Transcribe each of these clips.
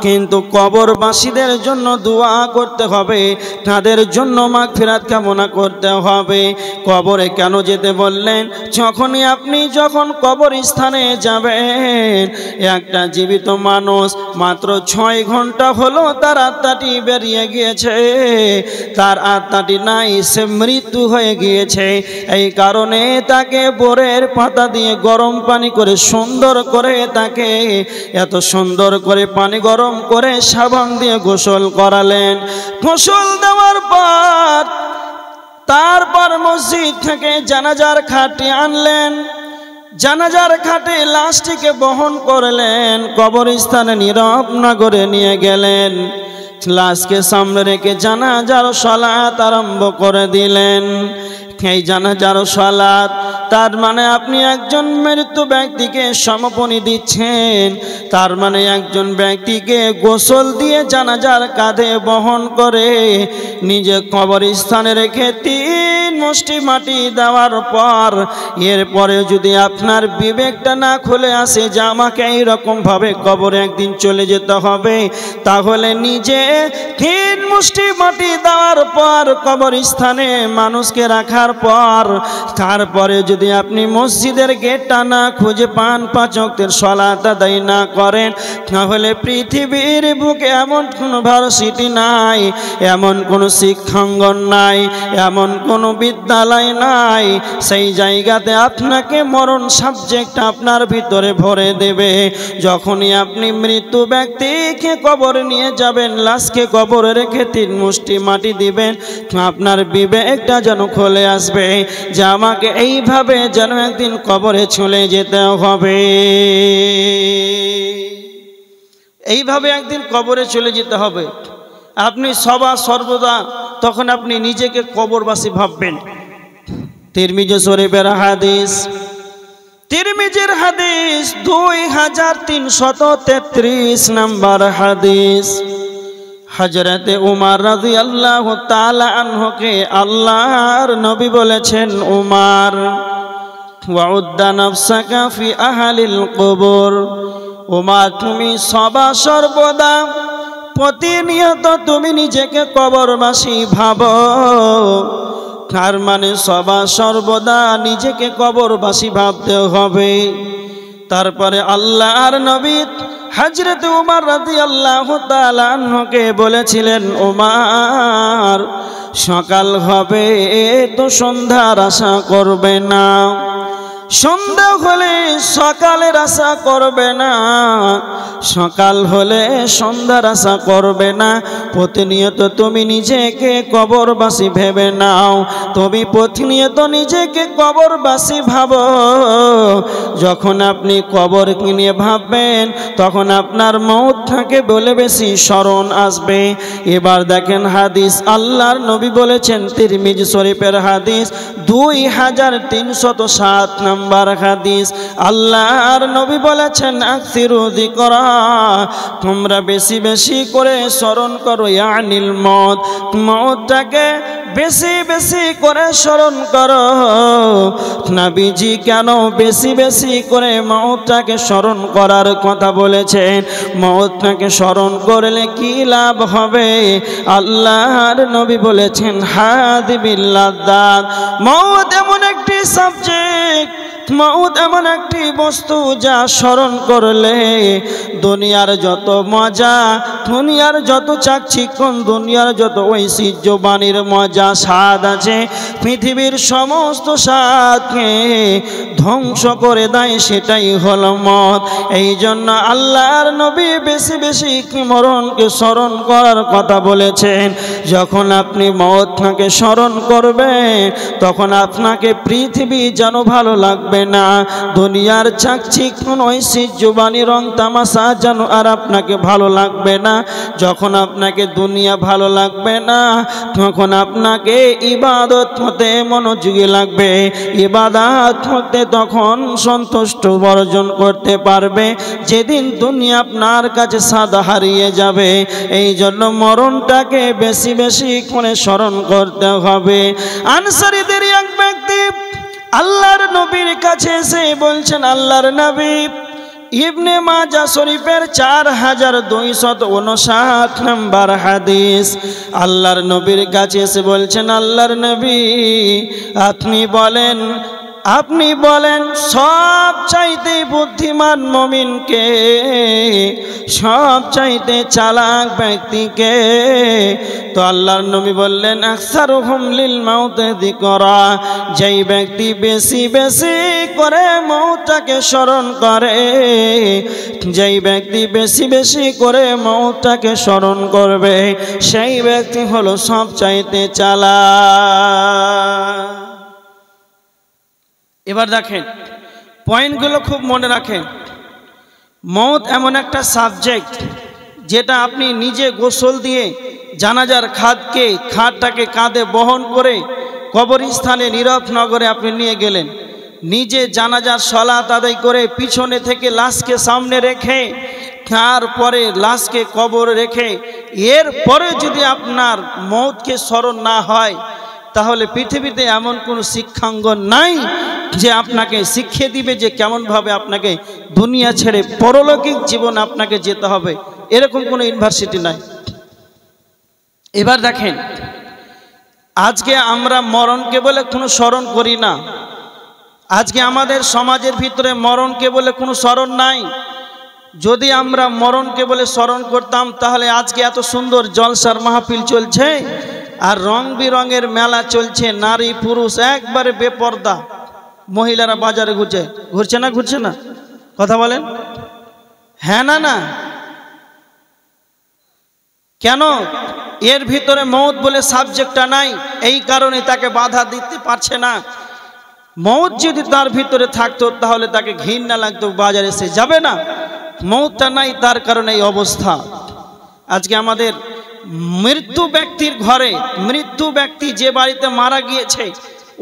কিন্তু কবরবাসীদের জন্য দোয়া করতে হবে, তাদের জন্য মাগফিরাত কামনা করতে হবে। কবরে কেন যেতে বললেন? যখন কবরস্থানে যাবেন, একটা জীবিত মানুষ মাত্র 6 ঘন্টা হলো তার আত্মাটি বেরিয়ে গিয়েছে, তার আত্মাটি নাই, সে মৃত্যু হয়ে গিয়েছে। এই কারণে তাকে বোরের পাতা দিয়ে গরম পানি করে সুন্দর করে তাকে এত সুন্দর করে পানি গরম করে সাবান দিয়ে গোসল করালেন। গোসল দেওয়ার পর তারপর মসজিদ থেকে জানাজার খাটে আনলেন, জানাজার খাটে লাশটিকে বহন করলেন, কবরস্থানে নীরব নগরে নিয়ে গেলেন। লাশকে সামনে রেখে জানাজার সালাত আরম্ভ করে দিলেন। এই জানাজার সালাত তার মানে আপনি একজন মৃত ব্যক্তিকে সমাপনী দিচ্ছেন, তার মানে একজন ব্যক্তিকে গোসল দিয়ে জানাজার কাঁধে বহন করে নিজে কবরস্থানে রেখে 3 মুষ্টি মাটি দেওয়ার পর এরপরে যদি আপনার বিবেকটা না খুলে আসে যে আমাকে এইরকমভাবে কবরে একদিন চলে যেতে হবে, তাহলে নিজে 3 মুষ্টি মাটি দেওয়ার পর কবরস্থানে মানুষকে রাখার পর তারপরে যদি আপনি মসজিদের গেটটা না খুঁজে পান, 5 ওয়াক্তের সালাত আদায় না করেন, তাহলে পৃথিবীর বুকে এমন কোনো ভার্সিটি নাই, এমন কোনো শিক্ষাঙ্গন নাই, এমন কোনো বিদ্যালয় নাই, সেই জায়গাতে আপনাকে মরণ সাবজেক্ট আপনার ভিতরে ভরে দেবে। যখনই আপনি মৃত্যু ব্যক্তিকে কবরে নিয়ে যাবেন, লাশকে কবরে রেখে 3 মুষ্টি মাটি দিবেন, আপনার বিবেকটা যেন খুলে আসবে যে আমাকে এইভাবে যেন একদিন কবরে চলে যেতে হবে, এইভাবে একদিন কবরে চলে যেতে হবে। আপনি সর্বদা তখন আপনি নিজেকে কবরবাসী ভাববেন। তিরমিজি শরীফের হাদিস, তিরমিজির হাদিস 2333 নম্বর হাদিস। হযরতে উমর রাদিয়াল্লাহু তাআলা আনহুকে আল্লাহর নবী বলেছেন, উমর ওয়াউদ্দা নাফসাকা ফি আহলিল কবর, উমর তুমি সর্বদা প্রতিনিয়ত তুমি নিজেকে কবরবাসী ভাবো। তার মানে সর্বদা নিজেকে কবরবাসী ভাবতে হবে। তারপরে আল্লাহর নবী হযরত উমর রাদিয়াল্লাহু তাআলা আনহুকে বলেছিলেন, উমর সকাল হবে তো সন্ধ্যার আশা করবে না, সন্ধ্যা হলে সকালের আশা করবে না, সকাল হলে সন্ধ্যার আশা করবে না। প্রতিনিয়ত তুমি নিজেকে কবরবাসী ভেবে নাও, তুমি প্রতিনিয়ত নিজেকে কবরবাসী ভাবো। যখন আপনি কবর নিয়ে ভাববেন, তখন আপনার মওতটাকে বলে বেশি স্মরণ আসবে। এবার দেখেন হাদিস, আল্লাহর নবী বলেছেন, তিরমিজি শরীফের হাদিস 2307 নম্বর হাদিস। আল্লাহর নবী বলেছেন, আকসিরু যিকরা, তোমরা বেশি বেশি করে স্মরণ করো, ইয়ানিল মওত, মওতটাকে বেশি বেশি করে স্মরণ করো। নবীজি কেন বেশি বেশি করে মওতটাকে স্মরণ করার কথা বলেছেন? মওতটাকে স্মরণ করলে কি লাভ হবে? আল্লাহর নবী বলেছেন, হাদিবিল লাযাত, মওত এমন একটি সাবজেক্ট, মওত এমন একটি বস্তু যা স্মরণ করলে দুনিয়ার যত মজা, দুনিয়ার যত চাকচিক্যন, দুনিয়ার যত ঐশ্বর্যবাণীর মজা স্বাদ আছে, পৃথিবীর সমস্ত স্বাদকে ধ্বংস করে দেয়, সেটাই হলো মওত। এই জন্য আল্লাহর নবী বেশি বেশি মরণকে স্মরণ করার কথা বলেছেন। যখন আপনি মওতকে স্মরণ করবেন, তখন আপনাকে পৃথিবী যেন ভালো লাগবে না, দুনিয়ার চাকচিক্যন ঐশ্বর্যবাণী রং তামাশা যেন আর আপনাকে ভালো লাগবে না। যখন আপনাকে দুনিয়া ভালো লাগবে না, তখন আপনাকে ইবাদত হতে মনোযোগী লাগবে, ইবাদত হতে তখন সন্তুষ্ট বর্জন করতে পারবে। যেদিন দুনিয়া আপনার কাছে স্বাদ হারিয়ে যাবে, এই জন্য মরণটাকে বেশি বেশি করে স্মরণ করতে হবে। আনসারীদের এক ব্যক্তি আল্লাহর নবীর কাছে এসে বলছেন, আল্লাহর নবী, ইবনে মাজা শরীফের 4259 নম্বর হাদিস। আল্লাহর নবীর কাছে এসে বলছেন, আল্লাহর নবী আপনি বলেন সব চাইতে বুদ্ধিমান মুমিনকে, সব চাইতে চালাক ব্যক্তিকে? তো আল্লাহর নবী বললেন, আকসারুহুম লিল মাউতি যিকরা, যেই ব্যক্তি বেশি বেশি করে মওতটাকে স্মরণ করে, যেই ব্যক্তি বেশি বেশি করে মওতটাকে স্মরণ করবে, সেই ব্যক্তি হলো সব চাইতে চালাক। এবার দেখেন, পয়েন্টগুলো খুব মনে রাখেন। মওত এমন একটা সাবজেক্ট যেটা আপনি নিজে গোসল দিয়ে জানাজার খাটটাকে কাঁধে বহন করে কবরস্থানে নীরব নগরে আপনি নিয়ে গেলেন, নিজে জানাজার সালাত আদায় করে পিছনে থেকে লাশকে সামনে রেখে, তারপরে লাশকে কবরে রেখে, এরপরে যদি আপনার মওতকে স্মরণ না হয়, তাহলে পৃথিবীতে এমন কোনো শিক্ষাঙ্গন নাই যে আপনাকে শিখিয়ে দিবে যে কেমনভাবে আপনাকে দুনিয়া ছেড়ে পরলৌকিক জীবন আপনাকে যেতে হবে। এরকম কোনো ইউনিভার্সিটি নাই। এবার দেখেন, আজকে আমরা মরণকে বলে কোনো স্মরণ করি না। আজকে আমাদের সমাজের ভিতরে মরণকে বলে কোনো স্মরণ নাই। যদি আমরা মরণকে বলে স্মরণ করতাম, তাহলে আজকে এত সুন্দর জলসার মাহফিল চলছে আর রং বিরঙের মেলা চলছে, নারী পুরুষ একবারে বেপর্দা, মহিলারা বাজারে ঘুরছে না? কথা বলেন হ্যাঁ না? কেন? এর ভিতরে মওত বলে সাবজেক্টটা নাই, এই কারণে তাকে বাধা দিতে পারছে না। মওত যদি তার ভিতরে থাকতো তাহলে তাকে ঘৃণা লাগতো, বাজারে সে যাবে না। মওতটা নাই, তার কারণে এই অবস্থা। আজকে আমাদের মৃত্যু ব্যক্তির ঘরে, মৃত্যু ব্যক্তি যে বাড়িতে মারা গিয়েছে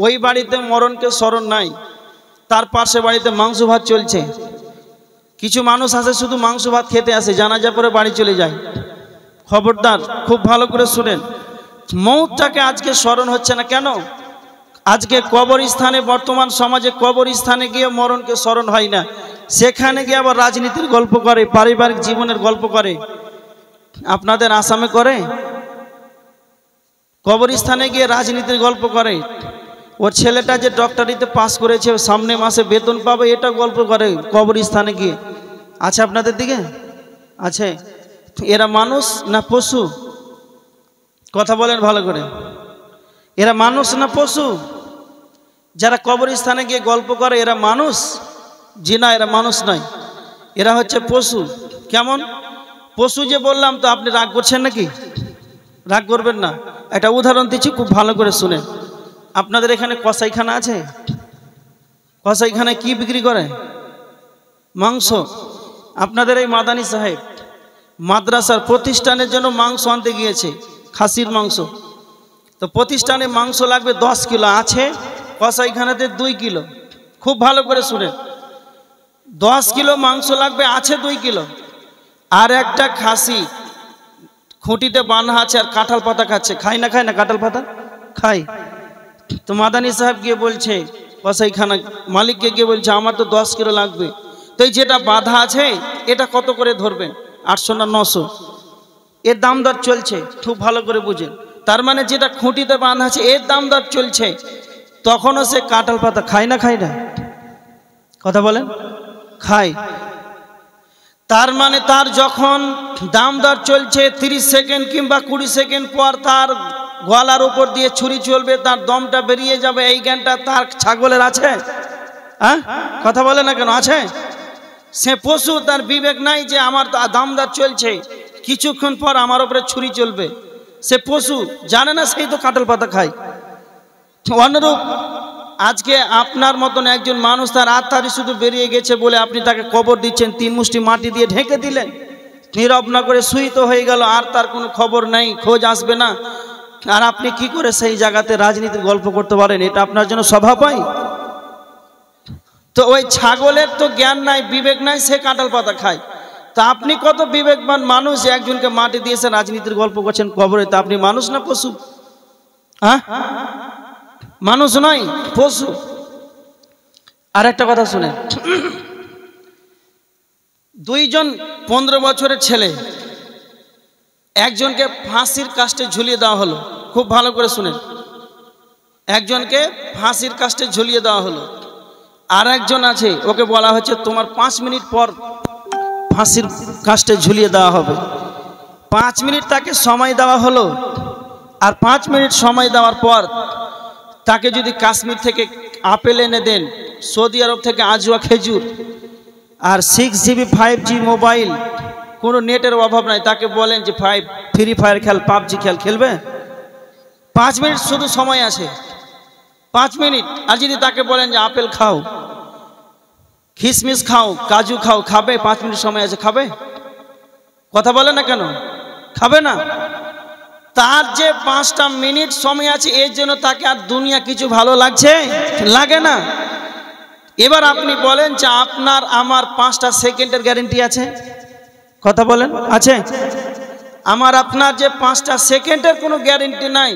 ওই বাড়িতে মরণকে স্মরণ নাই, তার পাশে বাড়িতে মাংস ভাত চলছে। কিছু মানুষ আসে শুধু মাংস ভাত খেতে আসে, জানাজা পরে বাড়ি চলে যায়। খবরদার, খুব ভালো করে শুনেন, মওতটাকে আজকে স্মরণ হচ্ছে না। কেন? আজকে কবরস্থানে, বর্তমান সমাজে কবরস্থানে গিয়ে মরণকে স্মরণ হয় না, সেখানে গিয়ে আবার রাজনীতির গল্প করে, পারিবারিক জীবনের গল্প করে। আপনাদের আসামে করে, কবরস্থানে গিয়ে রাজনীতির গল্প করে। ওর ছেলেটা যে ডক্টরিতে পাস করেছে, সামনে মাসে বেতন পাবে, এটা গল্প করে কবরস্থানে গিয়ে। আছে আপনাদের দিকে? আছে? এরা মানুষ না পশু? কথা বলেন ভালো করে। এরা মানুষ না পশু? যারা কবরস্থানে গিয়ে গল্প করে এরা মানুষ? জি না, এরা মানুষ নয়, এরা হচ্ছে পশু। কেমন পশু যে বললাম, তো আপনি রাগ করছেন নাকি? রাগ করবেন না। একটা উদাহরণ দিচ্ছি, খুব ভালো করে শুনেন। আপনাদের এখানে কসাইখানা আছে? কসাইখানায় কি বিক্রি করে? মাংস। আপনাদের এই মাদানী সাহেব মাদ্রাসার প্রতিষ্ঠানের জন্য মাংস আনতে গিয়েছে, খাসির মাংস। তো প্রতিষ্ঠানে মাংস লাগবে 10 কিলো, আছে কসাইখানাতে 2 কিলো। খুব ভালো করে শুনেন, 10 কিলো মাংস লাগবে, আছে 2 কিলো। আর একটা খাসি খুঁটিতে বাঁধা আছে আর কাঁঠাল পাতা খাচ্ছে। খায় না কাঁঠাল পাতা? খায়। তো মাদানী সাহেব গিয়ে বলছে, কসাইখানা মালিককে গিয়ে বলছে, আমার তো 10 কিলো লাগবে। তো এই যেটা বাঁধা আছে এটা কত করে ধরবেন? 800 না 900? এর দাম দর চলছে, খুব ভালো করে বুঝেন। তার মানে যেটা খুঁটিতে বাঁধা আছে এর দাম দর চলছে। তখনও সে কাঁঠাল পাতা খায় না? কথা বলেন, খায়। তার মানে তার যখন দাম দর চলছে, 30 সেকেন্ড কিংবা 20 সেকেন্ড পর তার গলার উপর দিয়ে ছুরি চলবে, তার দমটা বেরিয়ে যাবে, এই জ্ঞানটা তার ছাগলের আছে? হ্যাঁ, কথা বলে না কেন? আছে? সে পশু, তার বিবেক নাই যে আমার দাম দর চলছে, কিছুক্ষণ পর আমার উপরে ছুরি চলবে। সে পশু, জানে না, সেই তো কাঁঠাল পাতা খায়। অনুরূপ আজকে আপনার মতন একজন মানুষ, তার আত্মারি শুধু বেরিয়ে গেছে বলে আপনি তাকে কবর দিচ্ছেন, 3 মুষ্টি মাটি দিয়ে ঢেকে দিলেন, নীরব না করে সুইত হয়ে গেল, আর তার কোনো খবর নেই, খোঁজ আসবে না। আর আপনি কি করে সেই জায়গাতে রাজনীতির গল্প করতে পারেন? এটা আপনার জন্য স্বভাব হয়? তো ওই ছাগলের তো জ্ঞান নাই, বিবেক নাই, সে কাঁঠাল পাতা খায়। তা আপনি কত বিবেকবান মানুষ, একজনকে মাটি দিয়েছে, রাজনীতির গল্প করছেন কবরে। তা আপনি মানুষ না পশু? হ্যাঁ, মানুষ নয়, পশু। আর একটা কথা শুনেন, দুইজন 15 বছরের ছেলে, একজনকে ফাঁসির কাস্টে ঝুলিয়ে দেওয়া হলো। খুব ভালো করে শুনেন, একজনকে ফাঁসির কাস্টে ঝুলিয়ে দেওয়া হলো, আর একজন আছে ওকে বলা হচ্ছে তোমার 5 মিনিট পর ফাঁসির কাস্টে ঝুলিয়ে দেওয়া হবে। 5 মিনিট তাকে সময় দেওয়া হলো, আর 5 মিনিট সময় দেওয়ার পর তাকে যদি কাশ্মীর থেকে আপেল এনে দেন, সৌদি আরব থেকে আজওয়া খেজুর, আর 6GB 5G মোবাইল, কোনো নেটের অভাব নাই, তাকে বলেন যে ফ্রি ফায়ার খেল, পাবজি খেল, খেলবে? 5 মিনিট শুধু সময় আছে, 5 মিনিট। আর যদি তাকে বলেন যে আপেল খাও, কিশমিশ খাও, কাজু খাও, খাবে? 5 মিনিট সময় আছে, খাবে? কথা বলে না কেন? খাবে না। তার যে 5টা মিনিট সময় আছে, এর জন্য তাকে আর দুনিয়া কিছু ভালো লাগছে? লাগে না। এবার আপনি বলেন যে আপনার আমার 5টা সেকেন্ডের গ্যারেন্টি আছে? কথা বলেন, আছে? আমার আপনার যে 5টা সেকেন্ডের কোনো গ্যারেন্টি নাই,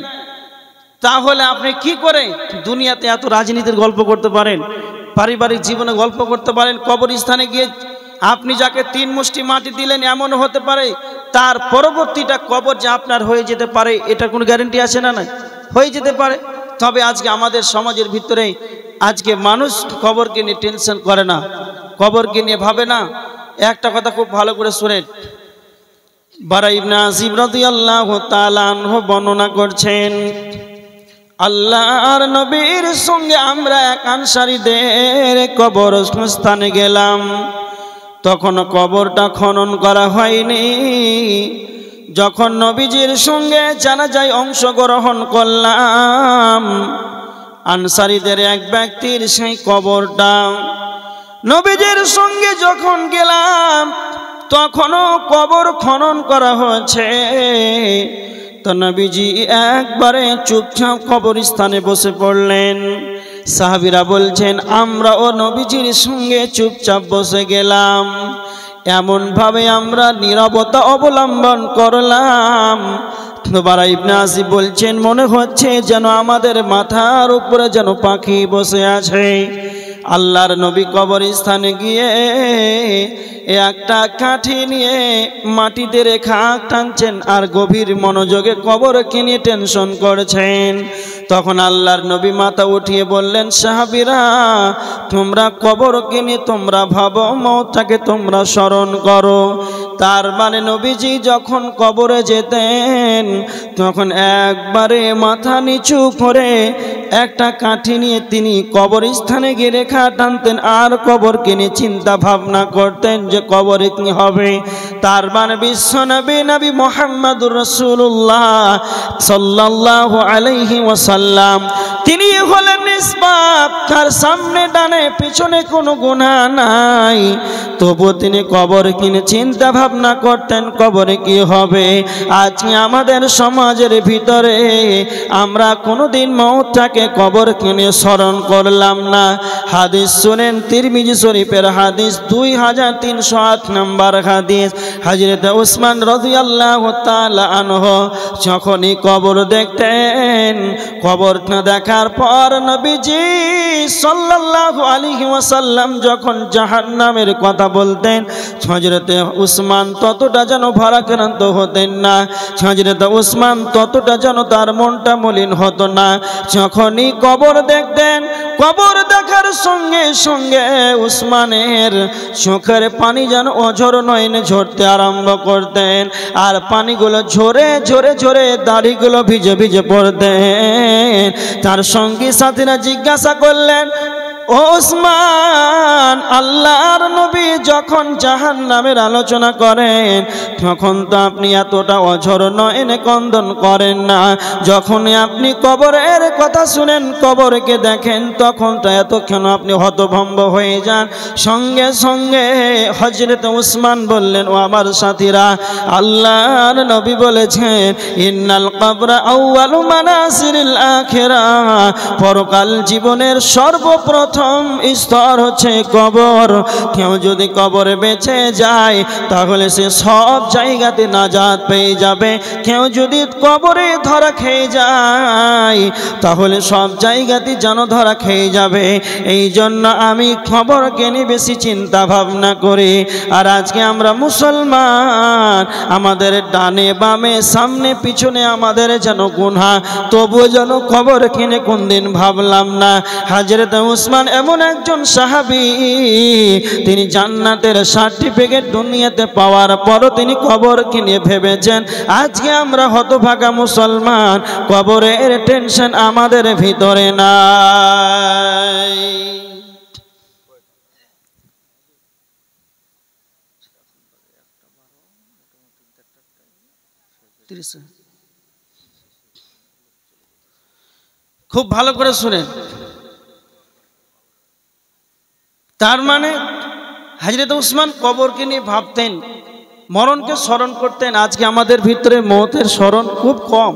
তাহলে আপনি কি করে দুনিয়াতে এত রাজনীতির গল্প করতে পারেন, পারিবারিক জীবনে গল্প করতে পারেন? কবরস্থানে গিয়ে আপনি যাকে 3 মুষ্টি মাটি দিলেন, এমনও হতে পারে তার পরবর্তীটা কবর যে আপনার হয়ে যেতে পারে, এটা কোনো গ্যারেন্টি আছে না? নাই, হয়ে যেতে পারে। তবে আজকে আমাদের সমাজের ভিতরে আজকে মানুষ কবরকে নিয়ে টেনশন করে না, কবরকে নিয়ে ভাবে না। একটা কথা খুব ভালো করে শুনেন, বারা ইবনে আযিব রাদিয়াল্লাহু তাআলা আনহু বর্ণনা করছেন, আল্লাহর নবীর সঙ্গে আমরা এক আনসারীদের কবরস্থানে গেলাম। তখন কবরটা খনন করা হয়নি। যখন নবীজির সঙ্গে জানাজায় অংশগ্রহণ করলাম, আনসারীদের এক ব্যক্তির সেই কবরটা, নবীজির সঙ্গে যখন গেলাম তখনও কবর খনন করা হয়েছে। তো নবীজি একবারে চুপচাপ কবরস্থানে বসে পড়লেন। সাহাবীরা বলছেন আমরাও নবীজির সঙ্গে চুপচাপ বসে গেলাম। এমন ভাবে আমরা নীরবতা অবলম্বন করলাম, বারা ইবনে আযিব বলছেন মনে হচ্ছে যেন আমাদের মাথার উপরে যেন পাখি বসে আছে। আল্লাহর নবী কবরস্থানে গিয়ে একটা কাঠি নিয়ে মাটিতে রেখা টানছেন আর গভীর মনোযোগে কবরকে নিয়ে টেনশন করছেন। তখন আল্লাহর নবী মাথা উঠিয়ে বললেন, সাহাবীরা তোমরা কবরকে নিয়ে তোমরা ভাবো, মওতটাকে তোমরা স্মরণ করো। তার মানে নবীজি যখন কবরে যেতেন তখন একবারে মাথা নিচু করে একটা কাঠি নিয়ে তিনি কবরস্থানে গিয়ে রেখা টানতেন আর কবরকে নিয়ে চিন্তা ভাবনা করতেন যে কবরে কি হবে। তার মানে বিশ্বনবী নবী মুহাম্মদুর রাসূলুল্লাহ সাল্লাল্লাহু আলাইহি ওয়াসাল্লাম তিনি হলেন নিষ্পাপ, তার সামনে ডানে পিছনে কোনো গুনাহ নাই, তবু তিনি কবরে কিনে চিন্তা ভাবনা করতেন কবরে কি হবে। আজকে আমাদের সমাজের ভিতরে আমরা কোনোদিন মওতটাকে কবর কিনে স্মরণ করলাম না। হাদিস শুনেন, তিরমিজি শরীফের হাদিস 2308 নম্বর হাদিস। হযরত উসমান রাদিয়াল্লাহু তাআলা আনহু যখনই কবর দেখতেন, কবরটা দেখার পর নবীজি সাল্লাল্লাহু আলাইহি ওয়াসাল্লাম যখন জাহান্নামের কথা বলতেন, হযরত উসমান ততটা যেন ভারাক্রান্ত হতেন না, হযরত উসমান ততটা যেন তার মনটা মলিন হতো না। যখনই কবর দেখতেন, কবর দেখার সঙ্গে সঙ্গে উসমানের চোখের পানি যেন অঝর নয়নে ঝরতে আরম্ভ করতেন, আর পানিগুলো ঝরে ঝরে ঝরে দাড়িগুলো ভিজে ভিজে পড়তেন। তার সঙ্গী সাথীরা জিজ্ঞাসা করলেন, ও উসমান, আল্লাহর নবী যখন জাহান্নামের আলোচনা করেন তখন তো আপনি এতটা অঝর নয়নে ক্রন্দন করেন না, যখন আপনি কবরের কথা শুনেন, কবরকে দেখেন, তখন তো এতক্ষণ আপনি হতভম্ব হয়ে যান। সঙ্গে সঙ্গে হযরত উসমান বললেন, ও আমার সাথীরা, আল্লাহর নবী বলেছেন ইন্নাল কবরা আউয়ালু মানাসিরিল আখিরাহ, পরকাল জীবনের সর্বপ্রথম সর্বপ্রথম স্তর হচ্ছে কবর। কেউ যদি কবরে বেঁচে যায় তাহলে সে সব জায়গাতে নাজাত পেয়ে যাবে। কেউ যদি কবরে ধরা খেয়ে যায় তাহলে সব জায়গাতে যেন ধরা খেয়ে যাবে। এই জন্য আমি খবরকে নিয়ে বেশি চিন্তা ভাবনা করি। আর আজকে আমরা মুসলমান, আমাদের ডানে বামে সামনে পিছনে আমাদের যেন গুনাহ, তবুও যেন খবর কিনে কোনদিন ভাবলাম না। হযরত উসমান এমন একজন সাহাবী, তিনি জান্নাতের সার্টিফিকেট দুনিয়াতে পাওয়ার পরও তিনি কবর কিনে ভেবেছেন। আজকে আমরা হতভাগা মুসলমান, কবরের টেনশন আমাদের ভিতরে নাই। খুব ভালো করে শুনেন। তার মানে হযরত উসমান কবরকে নিয়ে ভাবতেন, মরণকে স্মরণ করতেন। আজকে আমাদের ভিতরে মওতের স্মরণ খুব কম।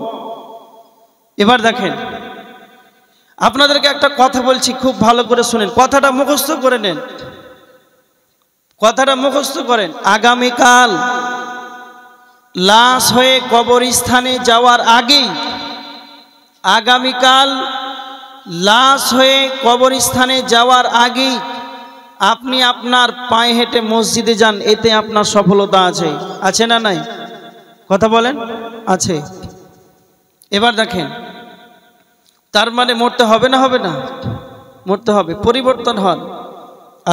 এবার দেখেন, আপনাদেরকে একটা কথা বলছি, খুব ভালো করে শুনেন, কথাটা মুখস্থ করে নেন, কথাটা মুখস্থ করেন। আগামীকাল লাশ হয়ে কবরস্থানে যাওয়ার আগেই, আগামীকাল লাশ হয়ে কবরস্থানে যাওয়ার আগেই আপনি আপনার পায়ে হেঁটে মসজিদে যান, এতে আপনার সফলতা আছে। আছে না নাই? কথা বলেন, আছে। এবার দেখেন, তার মানে মরতে হবে না? হবে না? মরতে হবে। পরিবর্তন হন।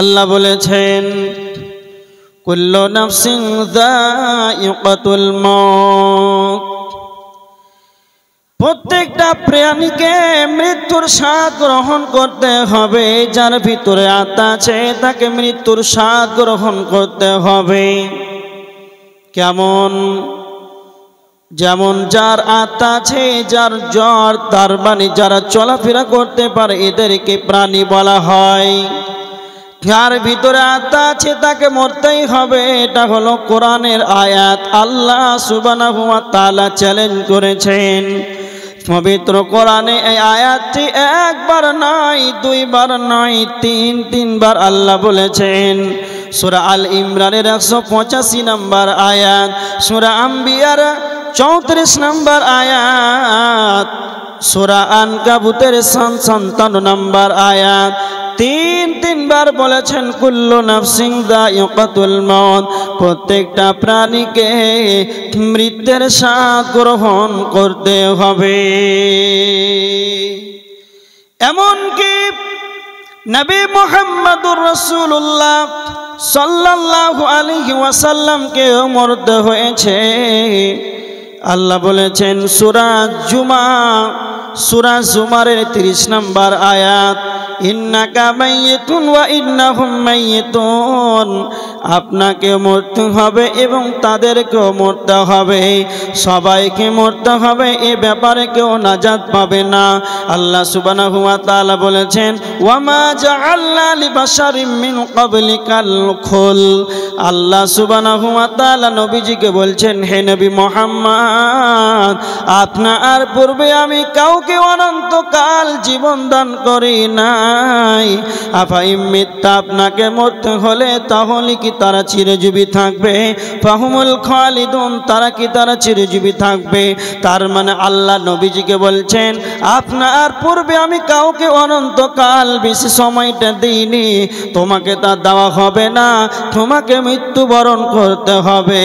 আল্লাহ বলেছেন, কুল্লু নাফসিন যায়িকাতুল মাউত, প্রত্যেকটা প্রাণীকে মৃত্যুর স্বাদ গ্রহণ করতে হবে। যার ভিতরে আত্মা আছে তাকে মৃত্যুর স্বাদ গ্রহণ করতে হবে। কেমন? যেমন যার আত্মা আছে, যার জ্বর, তার মানে যারা চলাফেরা করতে পারে এদেরকে প্রাণী বলা হয়। যার ভিতরে আত্মা আছে তাকে মরতেই হবে। এটা হলো কোরআনের আয়াত। আল্লাহ সুবহানাহু ওয়া তাআলা চ্যালেঞ্জ করেছেন পবিত্র কোরআনে। এই আয়াতটি একবার নয়, দুইবার নয়, তিনবার আল্লাহ বলেছেন। সূরা আল ইমরানের 185 নম্বর আয়াত, সূরা আম্বিয়ার 34 নম্বর আয়াত, সূরা আনকাবুতের 57 নম্বর আয়াত, তিনবার বলেছেন কুল্লু নাফসিন যায়িকাতুল মাউত, প্রত্যেকটা প্রাণীকে মৃত্যুর স্বাদ গ্রহণ করতে হবে। এমনকি নবী মুহাম্মদুর রাসূলুল্লাহ সাল্লাল্লাহু আলাইহি ওয়াসাল্লামকে মরতে হয়েছে। আল্লাহ বলেছেন সূরা জুমারের 30 নম্বর আয়াত, ইন্নাকা মাইয়িতুন ওয়া ইন্নাহুম মাইয়িতুন, আপনাকে মরতে হবে এবং তাদেরকেও মরতে হবে, সবাইকে মরতে হবে। এ ব্যাপারে কেউ নাজাত পাবে না। আল্লাহ সুবহানাহু ওয়া তাআলা বলেছেন, ওয়া মা জাআলনা লিবাশারিম মিন ক্বাবলিকাল খুল। আল্লাহ সুবহানাহু ওয়া তাআলা নবীজিকে বলছেন, হে নবী মুহাম্মদ, আপনার পূর্বে আমি কাউকে অনন্তকাল জীবন দান করি নাই। আফাইমিত্তা, আপনাকে মরতে হলে তাহলে কি তারা চিরজীবী থাকবে? ফাহুমুল খালিদুন, তারা কি তারা চিরজীবী থাকবে? তার মানে আল্লাহ নবীজিকে বলছেন, আপনার পূর্বে আমি কাউকে অনন্তকাল বেশি সময়টা দিইনি, তোমাকে তা দেওয়া হবে না, তোমাকে মৃত্যুবরণ করতে হবে।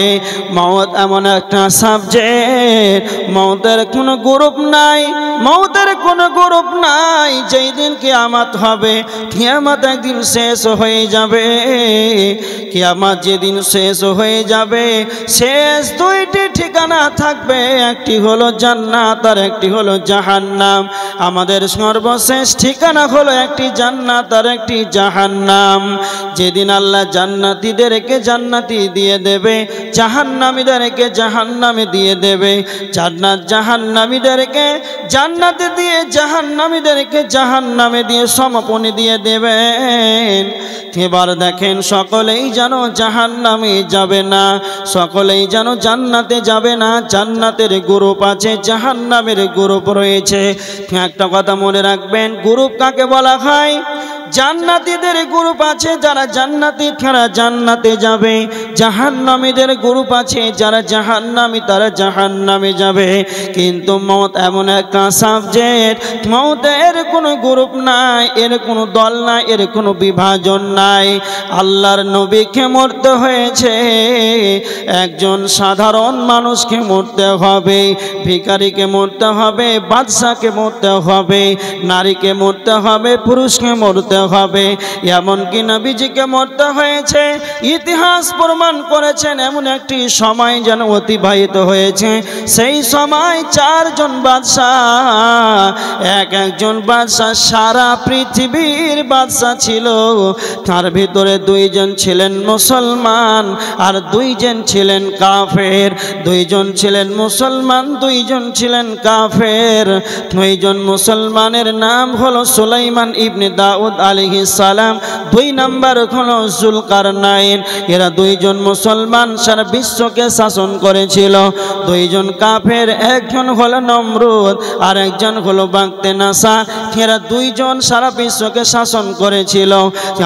মওত এমন একটা সাবজেক্ট, মওতের কোনো গ্রুপ নাই, মওতের কোনো গ্রুপ নাই। যেই দিন কিয়ামত হবে, কিয়ামত একদিন শেষ হয়ে যাবে। কিয়ামত যেদিন শেষ হয়ে যাবে, শেষ দুইটি ঠিকানা থাকবে, একটি হলো জান্নাত আর একটি হলো জাহান্নাম। আমাদের সর্বশেষ ঠিকানা হলো একটি জান্নাত আর একটি জাহান্নাম। যেদিন আল্লাহ জান্নাতীদেরকে জান্নাতি দিয়ে দেবে, জাহান্নামীদেরকে জাহান্নামে দিয়ে দেবে, জান্নাত জাহান্নামীদেরকে জান্নাতে দিয়ে জাহান্নামীদেরকে জাহান্নামে দিয়ে সমাপনী দিয়ে দেবেন। এবার দেখেন, সকলেই যেন জাহান্নামে যাবে না, সকলেই যেন জান্নাতে যাবে না। জান্নাতের গ্রুপ আছে, জাহান্নামের গ্রুপ রয়েছে। একটা কথা মনে রাখবেন, গ্রুপ কাকে বলা হয়? জান্নাতীদের গ্রুপ আছে যারা জান্নাতি, তারা জান্নাতে যাবে। জাহান্নামীদের গ্রুপ আছে যারা জাহান্নামী, তারা জাহান্নামে যাবে। কিন্তু মওত এমন একটা সাবজেক্ট, মওতের কোনো গ্রুপ নাই, এর কোনো দল নাই, এর কোনো বিভাজন নাই। আল্লাহর নবীকে মরতে হয়েছে, একজন সাধারণ মানুষকে মরতে হবে, ভিখারিকে মরতে হবে, বাদশাকে মরতে হবে, নারীকে মরতে হবে, পুরুষকে মরতে হবে, এমনকি নবীজিকে মরতে হয়েছে। ইতিহাস প্রমাণ করেছেন এমন একটি সময় যেন অতিবাহিত হয়েছে, সেই সময় চারজন বাদশাহ, একজন বাদশাহ সারা পৃথিবীর বাদশাহ ছিল। তার ভিতরে দুইজন ছিলেন মুসলমান আর দুইজন ছিলেন কাফের। দুইজন ছিলেন মুসলমান, দুইজন ছিলেন কাফের। দুইজন মুসলমানের নাম হলো সুলাইমান ইবনে দাউদ আলাইহিস সালাম, দুই নাম্বার হলো জুলকারনাইন। এরা দুইজন মুসলমান সারা বিশ্বকে শাসন করেছিল। দুইজন কাফের, একজন হলো নমরুদ আর একজন হলো বাগতেনাসা। এরা দুইজন সারা বিশ্বকে শাসন করেছিল।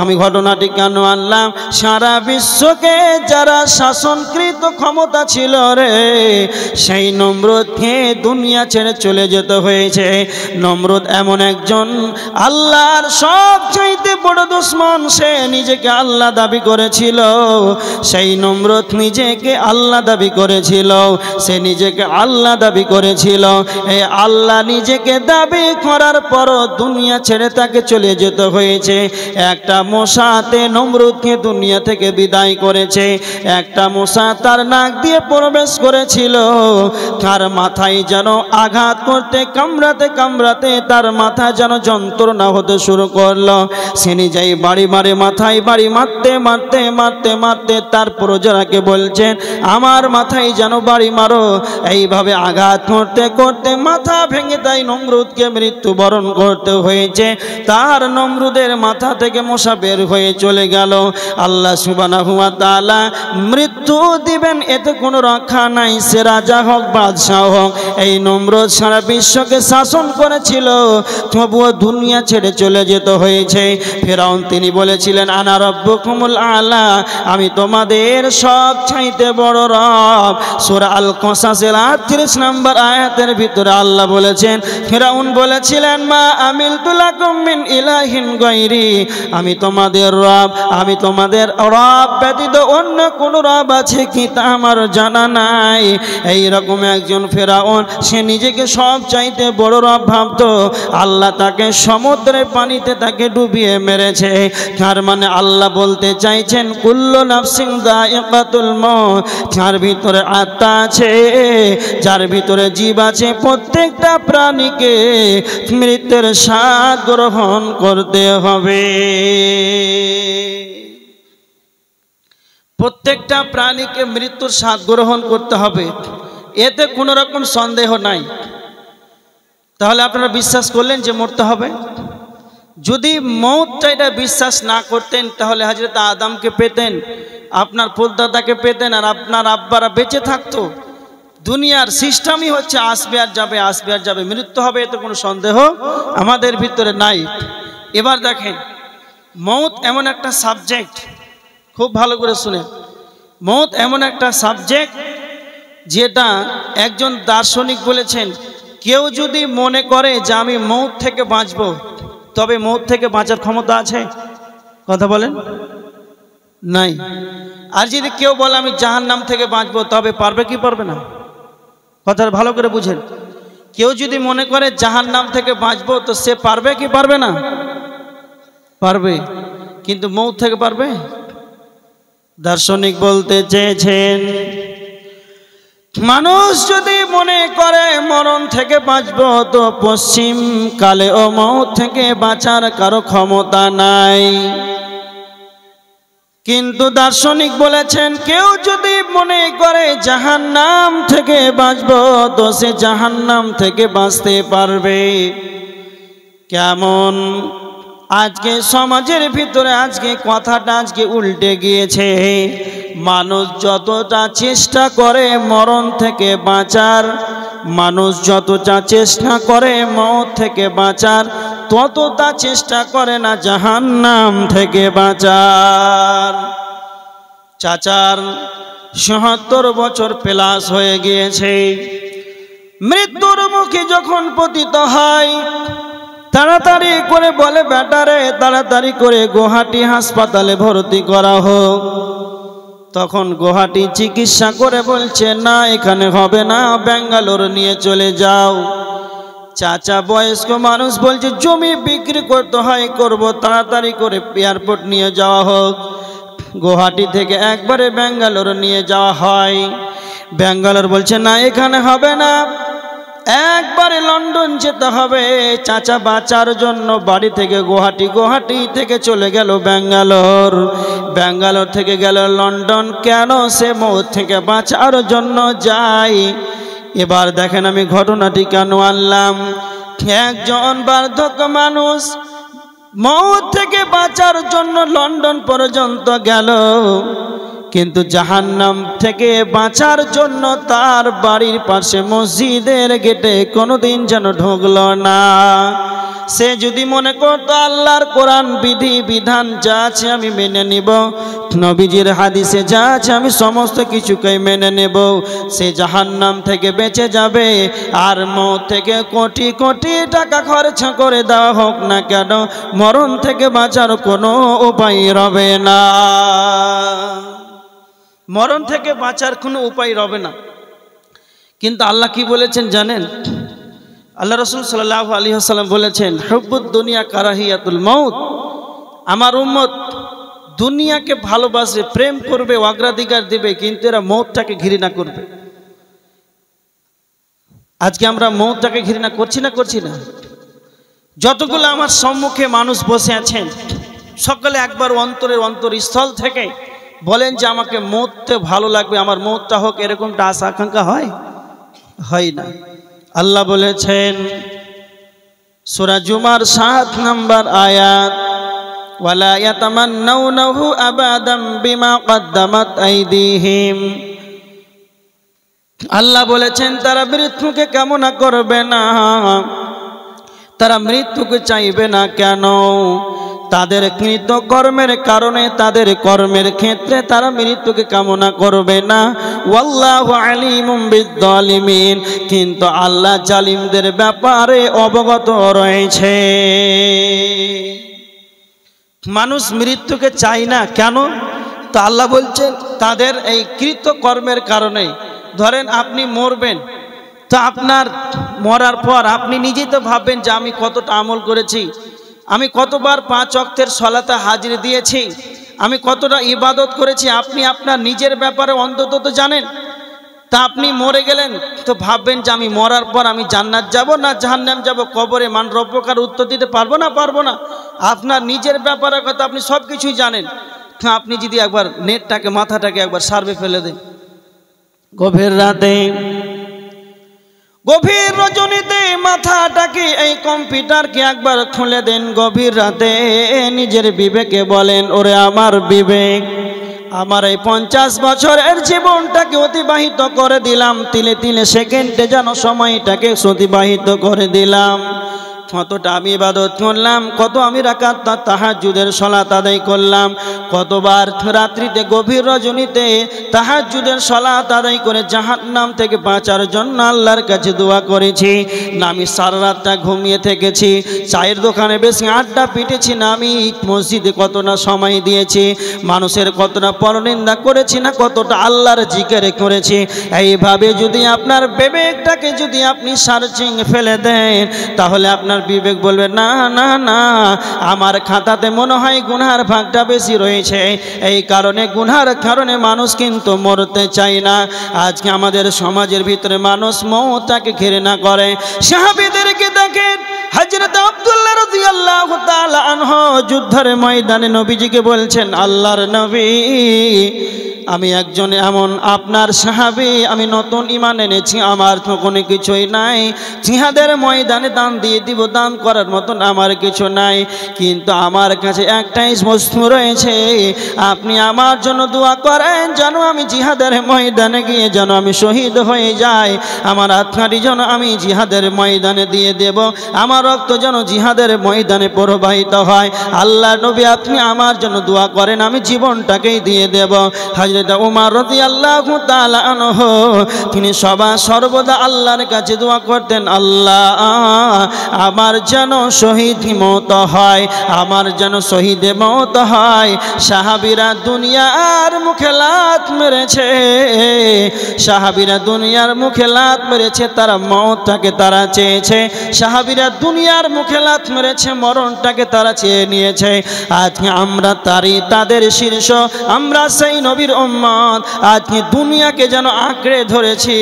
আমি ঘটনাটি কেন আনলাম, সারা বিশ্বকে যারা শাসনকৃত ক্ষমতা ছিল রে, সেই নমরুদকে দুনিয়া ছেড়ে চলে যেতে হয়েছে। নমরুদ এমন একজন আল্লাহর সবচাইতে বড় দুশমন, সে নিজেকে আল্লাহ দাবি করেছিল। সেই নমরুদ নিজেকে আল্লাহ দাবি করেছিল, সে নিজেকে আল্লাহ দাবি করেছিল। এই আল্লাহ নিজেকে দাবি করার পরও দুনিয়া ছেড়ে তাকে চলে যেতে হয়েছে। একটা মশাতে নমরুদকে দুনিয়া থেকে বিদায় করেছে। একটা মশা তার নাক দিয়ে প্রবেশ করেছিল, তার মাথায় যেন আঘাত করতে, কামড়াতে কামড়াতে তার মাথা যেন যন্ত্রণা হতে শুরু করলো। সে নিজেই বাড়ি মারে, মাথায় বাড়ি মারতে মারতে মারতে মারতে তার প্রজারাকে বলছেন, আমার মাথায় যেন বাড়ি মারো। এইভাবে আঘাত করতে করতে মাথা ভেঙে তাই নমরুদকে মৃত্যুবরণ করতে হয়েছে। তার নমরুদের মাথা থেকে মশা বের হয়ে চলে গেল। আল্লাহ সুবহানাহু ওয়া তাআলা মৃত্যু দিবেন, এতে কোনো রক্ষা নাই। সে রাজা হোক, বাদশাহ হোক, এই নমরুদ সারা বিশ্বকে শাসন করেছিল, তবুও দুনিয়া ছেড়ে চলে যেতে হয়েছে। ফেরাউন তিনি বলেছিলেন, আনা রব্বুকুমুল আলা, আমি তোমাদের সব চাইতে বড় রব। সূরা আল কসাসের 38 নম্বর আয়াতের ভিতরে আল্লাহ বলেছেন, ফেরাউন বলেছিলেন, মা আমিলতু লাকুম মিন ইলাহিন গায়রি, আমি তোমাদের রব, আমি তোমাদের রব ব্যতীত অন্য কোন রব আছে কি তা আমার জানা নাই। এই রকম একজন ফেরাউন, সে নিজেকে সব চাইতে বড় রব ভাবতো। আল্লাহ তাকে সমুদ্রের পানিতে তাকে ডুবিয়ে মেরেছে। তার মানে আল্লাহ বলতে চাইছেন, কুল্লু নাফসিন যায়িকাতুল মউত, যার ভিতরে আত্মা আছে, যার ভিতরে জীব আছে, প্রত্যেকটা প্রাণীকে মৃত্যুর স্বাদ গ্রহণ করতে হবে। প্রত্যেকটা প্রাণীকে মৃত্যুর স্বাদ গ্রহণ করতে হবে, এতে কোনো রকম সন্দেহ নাই। তাহলে আপনারা বিশ্বাস করলেন যে মরতে হবে। যদি মওতটা এটা বিশ্বাস না করতেন, তাহলে হযরত আদমকে পেতেন, আপনার ফুলদাদাকে পেতেন, আর আপনার আব্বারা বেঁচে থাকতো। দুনিয়ার সিস্টেমই হচ্ছে আসবে আর যাবে, আসবে আর যাবে, মৃত্যু হবে, এতে কোনো সন্দেহ আমাদের ভিতরে নাই। এবার দেখেন, মওত এমন একটা সাবজেক্ট, খুব ভালো করে শুনেন, মওত এমন একটা সাবজেক্ট যেটা একজন দার্শনিক বলেছেন, কেউ যদি মনে করে যে আমি মওত থেকে বাঁচব, তবে মওত থেকে বাঁচার ক্ষমতা আছে? কথা বলেন, নাই। আর যদি কেউ বলে আমি জাহান্নাম থেকে বাঁচব, তবে পারবে কি পারবে না? কথাটা ভালো করে বুঝেন। কেউ যদি মনে করে জাহান্নাম থেকে বাঁচব, তো সে পারবে কি পারবে না? পারবে। কিন্তু মওত থেকে পারবে? দার্শনিক বলতে চেয়েছেন, মানুষ যদি মনে করে মরণ থেকে বাঁচব, তো পশ্চিম কালে ও মওত থেকে বাঁচার কারো ক্ষমতা নাই। কিন্তু দার্শনিক বলেছেন, কেউ যদি মনে করে জাহান্নাম থেকে বাঁচব, তো সে জাহান্নাম থেকে বাঁচতে পারবে। কেমন? আজকে সমাজের ভিতরে আজকে কথাটা আজকে উল্টে গিয়েছে। মানুষ যতটা চেষ্টা করে মরণ থেকে বাঁচার, মানুষ যতটা চেষ্টা করে মওত থেকে বাঁচার, ততটা চেষ্টা করে না জাহান্নাম থেকে বাঁচার। চাচার ৭৭ বছর প্লাস হয়ে গিয়েছে। মৃত্যুর মুখে যখন পতিত হয়, তাড়াতাড়ি করে বলে বেটারে তাড়াতাড়ি করে গুয়াহাটি হাসপাতালে ভর্তি করা হোক। তখন গুয়াহাটি চিকিৎসা করে বলছে না এখানে হবে না, ব্যাঙ্গালোর নিয়ে চলে যাও। চাচা বয়স্ক মানুষ বলছে জমি বিক্রি করতে হয়, করব, তাড়াতাড়ি করে এয়ারপোর্ট নিয়ে যাওয়া হোক। গুয়াহাটি থেকে একবারে ব্যাঙ্গালোর নিয়ে যাওয়া হয়। ব্যাঙ্গালোর বলছে না এখানে হবে না, একবারে লন্ডন যেতে হবে। চাচা বাঁচার জন্য বাড়ি থেকে গুয়াহাটি, গুয়াহাটি থেকে চলে গেল ব্যাঙ্গালোর, ব্যাঙ্গালোর থেকে গেল লন্ডন। কেন? সে মওত থেকে বাঁচার জন্য যায়। এবার দেখেন আমি ঘটনাটি কেন আনলাম। একজন বার্ধক্য মানুষ মওত থেকে বাঁচার জন্য লন্ডন পর্যন্ত গেল, কিন্তু জাহান্নাম থেকে বাঁচার জন্য তার বাড়ির পাশে মসজিদের গেটে কোনোদিন যেন ঢুকলো না। সে যদি মনে করতো আল্লাহর কোরআন বিধি বিধান যা আছে আমি মেনে নিব, নবীজির হাদিসে যা আছে আমি সমস্ত কিছুকে মেনে নেব, সে জাহান্নাম থেকে বেঁচে যাবে। আর মওত থেকে কোটি কোটি টাকা খরচ করে দেওয়া হোক না কেন, মরণ থেকে বাঁচার কোনো উপায় রবে না। মরণ থেকে বাঁচার কোনো উপায় রবে না। কিন্তু আল্লাহ কি বলেছেন জানেন? আল্লাহ রাসূল সাল্লাল্লাহু আলাইহি ওয়াসাল্লাম বলেছেন হুব্বুদ দুনিয়া কারাহিয়াতুল মউত। আমার উম্মত দুনিয়াকে ভালোবাসে, প্রেম করবে, অগ্রাধিকার দিবে, কিন্তু এরা মওতটাকে ঘৃণা করবে। আজকে আমরা মওতটাকে ঘৃণা করছি না? করছি না? যতগুলো আমার সম্মুখে মানুষ বসে আছেন সকলে একবার অন্তরের অন্তরস্থল থেকে বলেন যে আমাকে মরতে ভালো লাগবে, আমার মরতে হোক, এরকমটা আশা আকাঙ্ক্ষা হয়? হয় না। আল্লাহ বলেছেন সূরা জুমার ৭ নম্বর আয়াত, ওয়ালা ইয়াতামান্নাউনাহু আবাদাম বিমা কদ্দামাত আইদিহিম। আল্লাহ বলেছেন তারা মৃত্যুকে কামনা করবে না, তারা মৃত্যুকে চাইবে না। কেন? তাদের কৃত কর্মের কারণে, তাদের কর্মের ক্ষেত্রে তারা মৃত্যুকে কামনা করবে না। ওয়াল্লাহু আলিমুম বিয-যালিমিন, কিন্তু আল্লাহ জালিমদের ব্যাপারে অবগত রয়েছে। মানুষ মৃত্যুকে চায় না কেন? তো আল্লাহ বলছেন তাদের এই কৃত কর্মের কারণে। ধরেন আপনি মরবেন, তো আপনার মরার পর আপনি নিজেই তো ভাববেন যে আমি কতটা আমল করেছি, আমি কতবার 5 ওয়াক্তের সালাতে হাজির দিয়েছি, আমি কতটা ইবাদত করেছি। আপনি আপনার নিজের ব্যাপারে অন্তত তো জানেন। তা আপনি মরে গেলেন তো ভাববেন যে আমি মরার পর আমি জান্নাত যাব না জাহান্নাম যাব, কবরে মান রব্বকার উত্তর দিতে পারবো না পারবো না। আপনার নিজের ব্যাপারে কথা আপনি সব কিছুই জানেন। আপনি যদি একবার নেটটাকে মাথাটাকে একবার সার্ভে ফেলে দেন, গভীর রাতে গভীর রজনীতে মাথাটাকে এই কম্পিউটারকে একবার খুলে দেন, গভীর রাতে নিজের বিবেকে বলেন ওরে আমার বিবেক, আমার এই 50 বছরের জীবনটাকে অতিবাহিত করে দিলাম, তিলে তিলে সেকেন্ডে যেন সময়টাকে অতিবাহিত করে দিলাম। কতটা আমি ইবাদত করলাম, কত আমি রাকাত তাহাজ্জুদের সালাত আদায় করলাম, কতবার রাত্রিতে গভীর রজনীতে তাহাজ্জুদের সালাত আদায় করে জাহান্নাম থেকে বাঁচার জন্য আল্লাহর কাছে দোয়া করেছি। না আমি সারা রাতটা ঘুমিয়ে থেকেছি, চায়ের দোকানে বেশি আড্ডা পিটেছি, না আমি মসজিদে কতটা সময় দিয়েছি, মানুষের কতটা পরনিন্দা করেছি, না কতটা আল্লাহর জিকির করেছি। এইভাবে যদি আপনার বিবেকটাকে যদি আপনি সার্চিং ফেলে দেন, তাহলে আপনার বিবেক বলবে না না না, আমার খাতাতে মনে হয় গুনার ভাগটা বেশি রয়েছে। এই কারণে গুনার কারণে মানুষ কিন্তু মরতে চায় না। আজকে আমাদের সমাজের ভিতরে মানুষ মওতটাকে ঘৃণা করে। সাহাবীদেরকে দেখেন, হযরত আব্দুল্লাহ রাদিয়াল্লাহু তাআলা আনহু যুদ্ধের ময়দানে নবীজিকে বলছেন আল্লাহর নবী আমি একজন এমন আপনার সাহাবী, আমি নতুন ঈমান এনেছি, আমার তো কোনো কিছুই নাই, জিহাদের ময়দানে দান দিয়ে দিব, দান করার মতন আমার কিছু নাই, কিন্তু আমার কাছে একটাই বস্তু রয়েছে, আপনি আমার জন্য দোয়া করেন যেন আমি জিহাদের ময়দানে গিয়ে যেন আমি শহীদ হয়ে যাই, আমার আত্মাটি যেন আমি জিহাদের ময়দানে দিয়ে দেব, আমার রক্ত যেন জিহাদের ময়দানে প্রবাহিত হয়। আল্লাহ নবী আপনি আমার জন্য দোয়া করেন, আমি জীবনটাকেই দিয়ে দেব। হযরত ওমর রাদিয়াল্লাহু তাআলা আনহু তিনি সর্বদা আল্লাহর কাছে দোয়া করতেন, আল্লাহ আমার যেন শহীদ মওত হয়, আমার যেন শহীদে মওত হয়। সাহাবীরা দুনিয়ার মুখে লাত মেরেছে, সাহাবীরা দুনিয়ার মুখে লাত মেরেছে, তারা মওতটাকে তারা চেয়েছে, সাহাবীরা দুনিয়ার মুখে লাত মেরেছে, মরণটাকে তারা চেয়ে নিয়েছে। আজকে আমরা তাদের শীর্ষ, আমরা সেই নবীর উম্মত, আজকে দুনিয়াকে যেন আঁকড়ে ধরেছি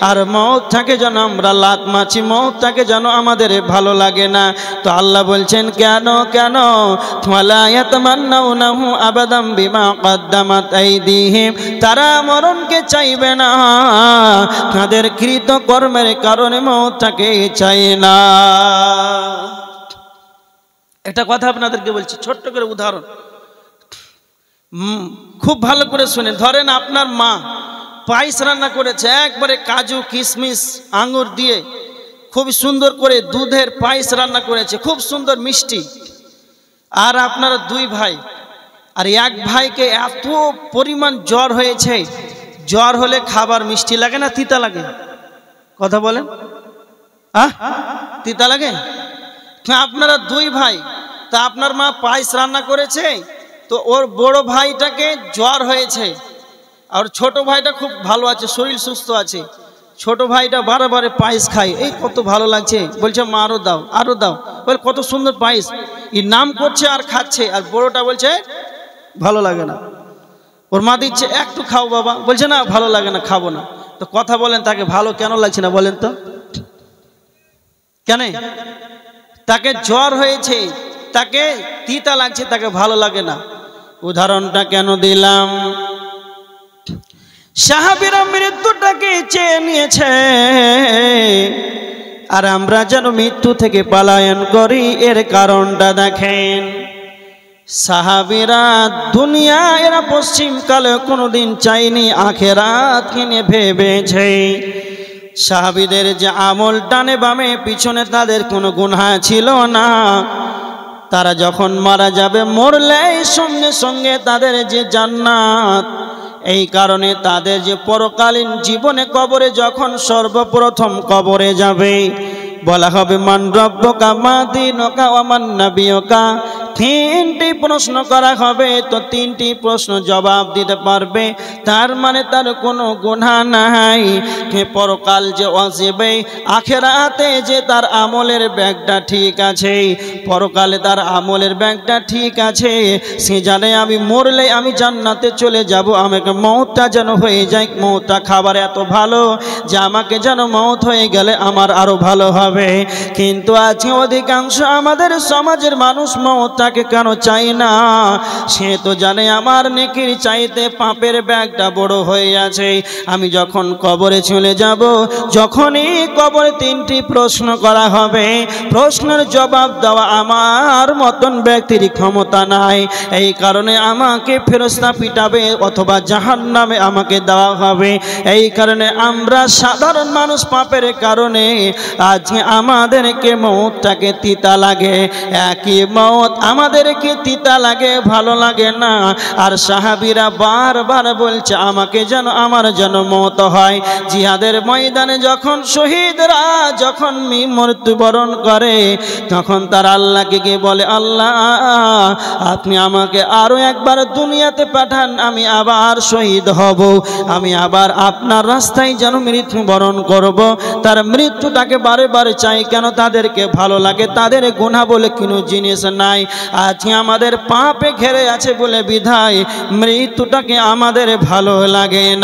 আর মওতটাকে যেন আমরা লাত মারছি, মওতটাকে যেন আমাদের ভালো লাগে না। তো আল্লাহ বলছেন কেন কেন ওয়ালা ইয়াতামান্নাউনাহু আবাদাম বিমা কদ্দামাত আইদিহিম, তারা মরণকে চাইবে না, তাদের কৃত কর্মের কারণে মওতটাকে চায় না। একটা কথা আপনাদেরকে বলছি, ছোট্ট করে উদাহরণ, খুব ভালো করে শুনে। ধরেন আপনার মা পায়েস রান্না করেছে, একবারে কাজু কিশমিশ আঙ্গুর দিয়ে খুব সুন্দর করে দুধের পায়েস রান্না করেছে, খুব সুন্দর মিষ্টি। আর আপনারা দুই ভাই, আর এক ভাইকে এত পরিমাণ জ্বর হয়েছে, জ্বর হলে খাবার মিষ্টি লাগে না তিতা লাগে? কথা বলেন, তিতা লাগে? আপনারা দুই ভাই, তা আপনার মা পায়েস রান্না করেছে, তো ওর বড় ভাইটাকে জ্বর হয়েছে, আর ছোট ভাইটা খুব ভালো আছে, শরীর সুস্থ আছে। ছোট ভাইটা বারে বারে পায়েস খায়, এই কত ভালো লাগছে, বলছে মা আরো দাও আরো দাও, বলে কত সুন্দর পায়েস, এই নাম করছে আর খাচ্ছে। আর বড়টা বলছে ভালো লাগে না, ওর মা দিচ্ছে একটু খাও বাবা, বলছে না ভালো লাগে না, খাবো না। তো কথা বলেন, তাকে ভালো কেন লাগছে না বলেন তো? কেন? তাকে জ্বর হয়েছে, তাকে তিতা লাগছে, তাকে ভালো লাগে না। উদাহরণটা কেন দিলাম? সাহাবীরা মৃত্যুটাকে চেয়ে নিয়েছে, আর আমরা যেন মৃত্যু থেকে পলায়ন করি, এর কারণটা দেখেন। সাহাবীরা দুনিয়া এরা পশ্চিমকালে কোনোদিন চাইনি, আখেরাতকে নিয়ে ভেবেছে। সাহাবীদের যে আমল ডানে বামে পিছনে তাদের কোনো গুনাহ ছিল না, তারা যখন মারা যাবে, মরলেই সঙ্গে সঙ্গে তাদের যে জান্নাত। এই কারণে তাদের যে পরকালীন জীবনে কবরে যখন সর্বপ্রথম কবরে যাবে, বলা হবে মান রব্বুকা মা দীনুকা ওয়া মান নাবিয়ুকা, তিনটি প্রশ্ন করা হবে, তো তিনটি প্রশ্ন জবাব দিতে পারবে, তার মানে তার কোনো গুনাহ নাই। পরকাল যে আসবে, আখিরাতে যে তার আমলের ব্যাগটা ঠিক আছে, পরকালে তার আমলের ব্যাগটা ঠিক আছে, সে জানে আমি মরলে আমি জান্নাতে চলে যাব, আমাকে মওতটা যেন হয়ে যায়, মওতটা খাবার এত ভালো যে আমাকে যেন মওত হয়ে গেলে আমার আরো ভালো হবে। কিন্তু আজকে অধিকাংশ আমাদের সমাজের মানুষ মওতটাকে কেন চাই না? সে তো জানে আমার নেকির চাইতে পাপের ব্যাগটা বড় হয়ে আছে, আমি যখন কবরে চলে যাব, যখনই কবরে তিনটি প্রশ্ন করা হবে, প্রশ্নের জবাব দেওয়া আমার মতন ব্যক্তির ক্ষমতা নাই। এই কারণে আমাকে ফেরেশতা পিটাবে অথবা জাহান্নামে আমাকে দেওয়া হবে। এই কারণে আমরা সাধারণ মানুষ পাপের কারণে আজকে আমাদেরকে মওতটাকে তিতা লাগে, একই মওত আমাদেরকে তিতা লাগে, ভালো লাগে না। আর সাহাবীরা বারবার বলছে আমাকে যেন আমার যেন মওত হয়। জিহাদের ময়দানে যখন শহীদরা যখন মৃত্যুবরণ করে, তখন তারা আল্লাহকে গিয়ে বলে, আল্লাহ আপনি আমাকে আরো একবার দুনিয়াতে পাঠান, আমি আবার শহীদ হব, আমি আবার আপনার রাস্তায় যেন মৃত্যুবরণ করব। তার মৃত্যুটাকে বারে বারে চাই কেন? তাদেরকে ভালো লাগে, তাদের গুনাহ বলে কোনো জিনিস নাই। আজকে আমাদের পাপে ঘেরে আছে বলে বিধায় মৃত্যুটাকে আমাদের ভালো লাগে না।